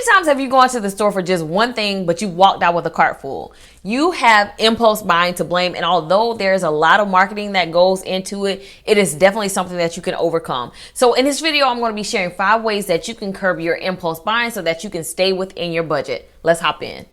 times have you gone to the store for just one thing, but you walked out with a cart full? You have impulse buying to blame, and although there's a lot of marketing that goes into it, it is definitely something that you can overcome. So in this video, I'm going to be sharing 5 ways that you can curb your impulse buying so that you can stay within your budget. Let's hop in.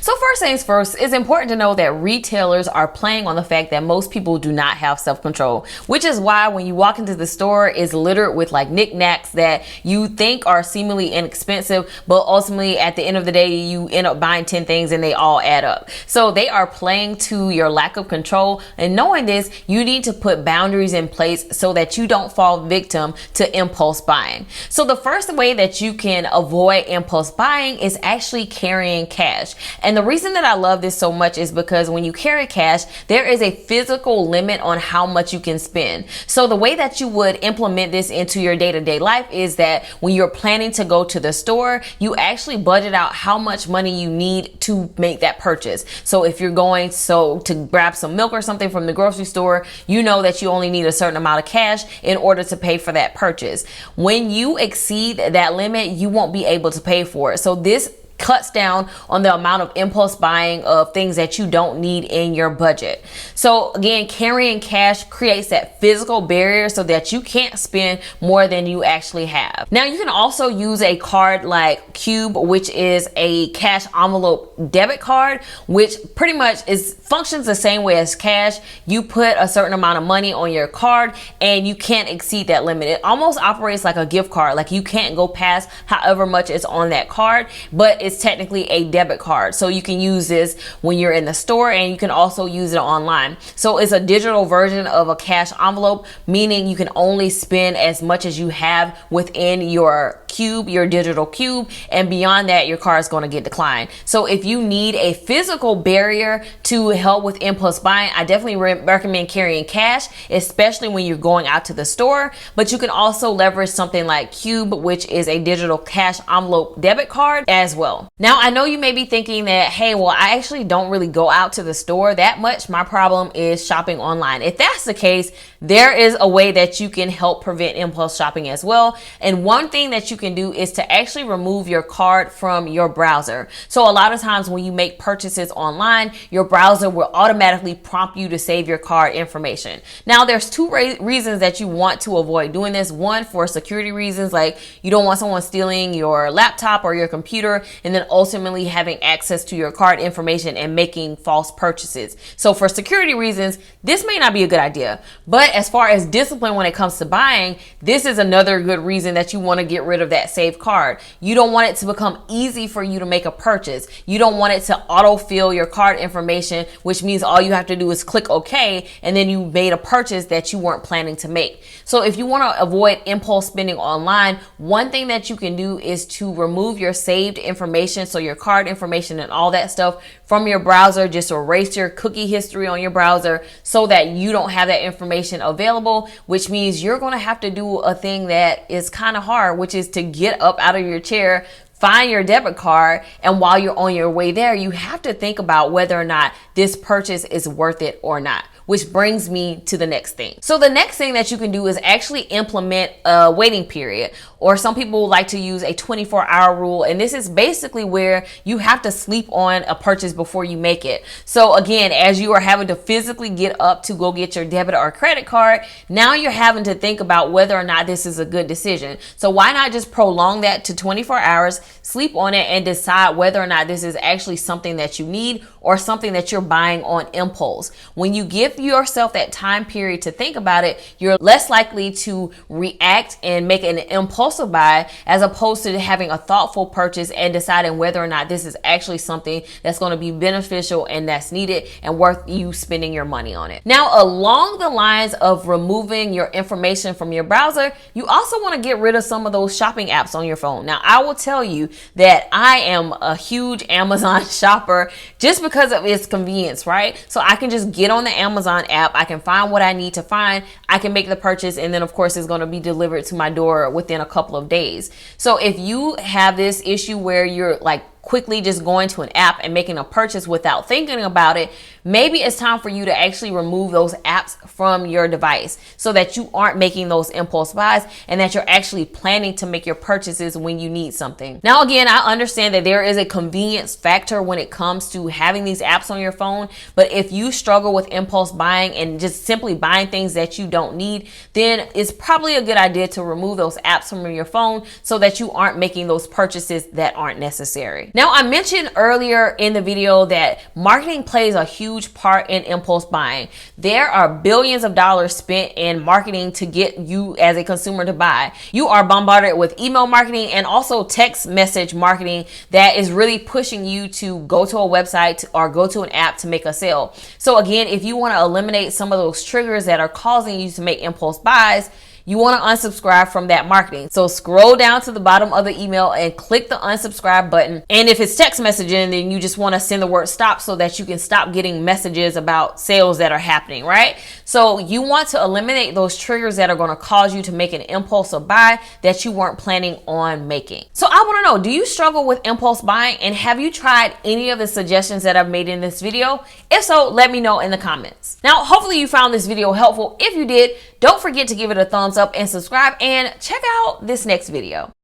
So first things first, it's important to know that retailers are playing on the fact that most people do not have self-control, which is why when you walk into the store, it's littered with like knickknacks that you think are seemingly inexpensive, but ultimately at the end of the day, you end up buying 10 things and they all add up. So they are playing to your lack of control, and knowing this, you need to put boundaries in place so that you don't fall victim to impulse buying. So the first way that you can avoid impulse buying is actually carrying cash. And the reason that I love this so much is because when you carry cash, there is a physical limit on how much you can spend. So the way that you would implement this into your day-to-day life is that when you're planning to go to the store, you actually budget out how much money you need to make that purchase. So if you're going to grab some milk or something from the grocery store, you know that you only need a certain amount of cash in order to pay for that purchase. When you exceed that limit, you won't be able to pay for it. So this cuts down on the amount of impulse buying of things that you don't need in your budget. So again, carrying cash creates that physical barrier so that you can't spend more than you actually have. Now you can also use a card like Cube, which is a cash envelope debit card, which pretty much functions the same way as cash. You put a certain amount of money on your card and you can't exceed that limit. It almost operates like a gift card. Like you can't go past however much is on that card, but it's technically a debit card. So you can use this when you're in the store, and you can also use it online. So it's a digital version of a cash envelope, meaning you can only spend as much as you have within your cube, your digital cube, and beyond that, your card is going to get declined. So if you need a physical barrier to help with impulse buying, I definitely recommend carrying cash, especially when you're going out to the store. But you can also leverage something like Cube, which is a digital cash envelope debit card as well. Now, I know you may be thinking that, hey, well, I actually don't really go out to the store that much. My problem is shopping online. If that's the case, there is a way that you can help prevent impulse shopping as well. And one thing that you can do is to actually remove your card from your browser. So a lot of times when you make purchases online, your browser will automatically prompt you to save your card information. Now, there's 2 reasons that you want to avoid doing this. One, for security reasons, like you don't want someone stealing your laptop or your computer and then ultimately having access to your card information and making false purchases. So for security reasons, this may not be a good idea. But as far as discipline when it comes to buying, this is another good reason that you want to get rid of that saved card. You don't want it to become easy for you to make a purchase. You don't want it to autofill your card information, which means all you have to do is click OK, and then you made a purchase that you weren't planning to make. So if you want to avoid impulse spending online, one thing that you can do is to remove your saved information, so your card information and all that stuff from your browser. Just erase your cookie history on your browser so that you don't have that information available, which means you're going to have to do a thing that is kind of hard, which is to get up out of your chair, find your debit card, and while you're on your way there, you have to think about whether or not this purchase is worth it or not. Which brings me to the next thing. So the next thing that you can do is actually implement a waiting period, or some people like to use a 24-hour rule. And this is basically where you have to sleep on a purchase before you make it. So again, as you are having to physically get up to go get your debit or credit card, now you're having to think about whether or not this is a good decision. So why not just prolong that to 24 hours, sleep on it, and decide whether or not this is actually something that you need or something that you're buying on impulse. When you give yourself that time period to think about it, you're less likely to react and make an impulsive buy, as opposed to having a thoughtful purchase and deciding whether or not this is actually something that's going to be beneficial and that's needed and worth you spending your money on it. Now, along the lines of removing your information from your browser, you also want to get rid of some of those shopping apps on your phone. Now, I will tell you that I am a huge Amazon shopper just because of its convenience, right? So I can just get on the Amazon app, I can find what I need to find, I can make the purchase, and then of course it's going to be delivered to my door within a couple of days. So if you have this issue where you're like quickly just going to an app and making a purchase without thinking about it, maybe it's time for you to actually remove those apps from your device so that you aren't making those impulse buys and that you're actually planning to make your purchases when you need something. Now, again, I understand that there is a convenience factor when it comes to having these apps on your phone, but if you struggle with impulse buying and just simply buying things that you don't need, then it's probably a good idea to remove those apps from your phone so that you aren't making those purchases that aren't necessary. Now, I mentioned earlier in the video that marketing plays a huge part in impulse buying. There are billions of dollars spent in marketing to get you as a consumer to buy. You are bombarded with email marketing and also text message marketing that is really pushing you to go to a website or go to an app to make a sale. So again, if you want to eliminate some of those triggers that are causing you to make impulse buys, you want to unsubscribe from that marketing. So scroll down to the bottom of the email and click the unsubscribe button. And if it's text messaging, then you just want to send the word stop so that you can stop getting messages about sales that are happening, right? So you want to eliminate those triggers that are going to cause you to make an impulsive buy that you weren't planning on making. So I want to know, do you struggle with impulse buying, and have you tried any of the suggestions that I've made in this video? If so, let me know in the comments. Now, hopefully you found this video helpful. If you did, don't forget to give it a thumbs up and subscribe, and check out this next video.